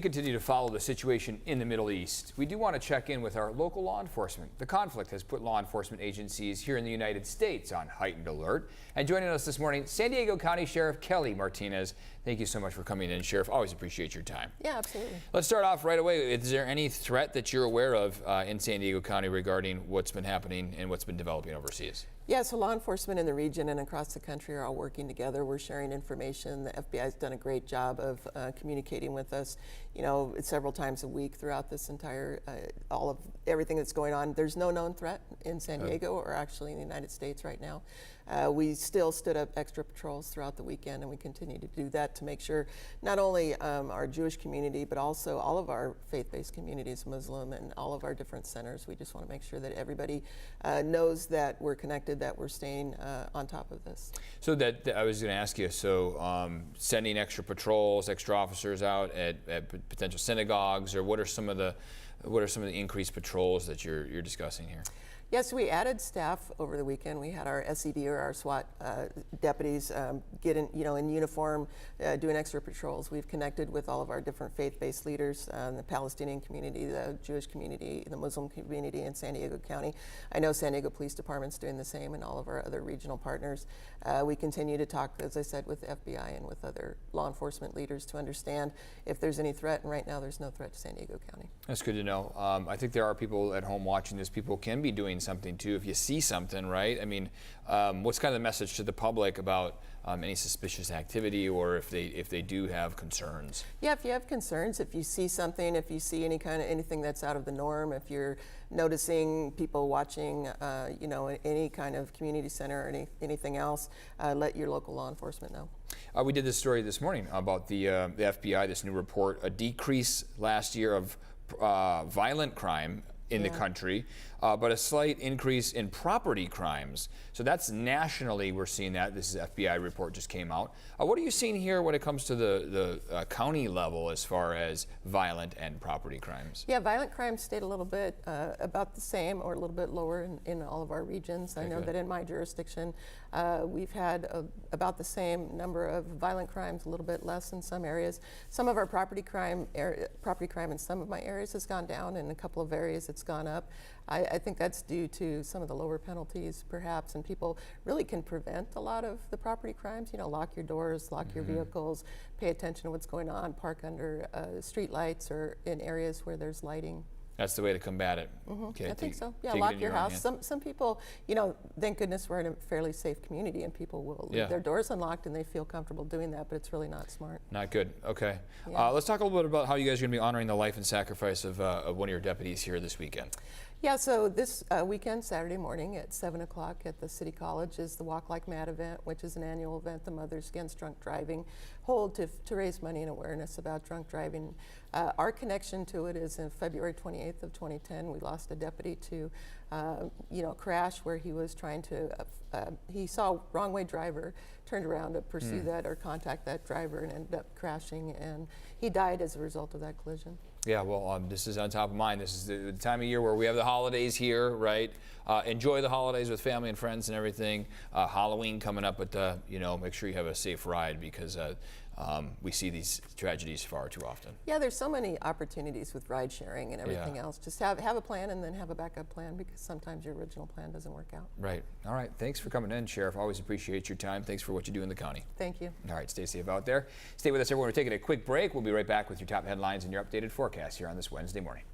Continue to follow the situation in the Middle East. We do want to check in with our local law enforcement. The conflict has put law enforcement agencies here in the United States on heightened alert. And joining us this morning, San Diego County Sheriff Kelly Martinez. Thank you so much for coming in, Sheriff. Always appreciate your time. Yeah, absolutely. Let's start off right away. Is there any threat that you're aware of in San Diego County regarding what's been happening and what's been developing overseas? Yeah, so law enforcement in the region and across the country are all working together. We're sharing information. The FBI has done a great job of communicating with us, several times a week throughout this entire, everything that's going on. There's no known threat in San Diego or actually in the United States right now. We still stood up extra patrols throughout the weekend, and we continue to do that to make sure not only our Jewish community, but also all of our faith-based communities, Muslim, and all of our different centers. We just want to make sure that everybody knows that we're connected, that we're staying on top of this. So that I was going to ask you, sending extra patrols, extra officers out at potential synagogues, or what are some of the increased patrols that you're discussing here? Yes, we added staff over the weekend. We had our SED or our SWAT deputies get in, in uniform, doing extra patrols. We've connected with all of our different faith-based leaders, the Palestinian community, the Jewish community, the Muslim community in San Diego County. I know San Diego Police Department's doing the same, and all of our other regional partners. We continue to talk, as I said, with the FBI and with other law enforcement leaders to understand if there's any threat. And right now, there's no threat to San Diego County. That's good to know. I think there are people at home watching this. People can be doing something too if you see something, right? I mean, what's kind of the message to the public about any suspicious activity, or if they do have concerns? Yeah, if you have concerns, if you see something, if you see anything that's out of the norm, if you're noticing people watching, any kind of community center or anything else, let your local law enforcement know. We did this story this morning about the FBI, this new report, a decrease last year of violent crime in the country, but a slight increase in property crimes. So that's nationally, we're seeing that. This is FBI report just came out. What are you seeing here when it comes to the county level as far as violent and property crimes? Yeah, violent crimes stayed a little bit about the same or a little bit lower in all of our regions. I know that in my jurisdiction, we've had about the same number of violent crimes, a little bit less in some areas. Some of our property crime in some of my areas has gone down. In a couple of areas it's gone up. I think that's due to some of the lower penalties perhaps, and people really can prevent a lot of the property crimes. Lock your doors, lock your vehicles, pay attention to what's going on, park under street lights or in areas where there's lighting. That's the way to combat it. Okay, I think so. Yeah, lock your house. Some people, thank goodness we're in a fairly safe community, and people will leave their doors unlocked and they feel comfortable doing that, but it's really not smart. Not good. Okay. Yeah. Let's talk a little bit about how you guys are going to be honoring the life and sacrifice of one of your deputies here this weekend. Yeah, so this weekend, Saturday morning at 7 o'clock at the City College is the Walk Like Mad event, which is an annual event the Mothers Against Drunk Driving hold to raise money and awareness about drunk driving. Our connection to it is in February 28th of 2010. We lost a deputy to crash where he was trying to, he saw a wrong way driver, turned around to pursue that or contact that driver, and ended up crashing, and he died as a result of that collision. Yeah, well, this is on top of mind. This is the time of year where we have the holidays here, right? Enjoy the holidays with family and friends and everything. Halloween coming up, but make sure you have a safe ride, because we see these tragedies far too often. Yeah, there's so many opportunities with ride sharing and everything else. Just have a plan and then have a backup plan, because sometimes your original plan doesn't work out. Right. All right. Thanks for coming in, Sheriff. Always appreciate your time. Thanks for what you do in the county. Thank you. All right. Stay safe out there. Stay with us, everyone. We're taking a quick break. We'll be right back with your top headlines and your updated forecast here on this Wednesday morning.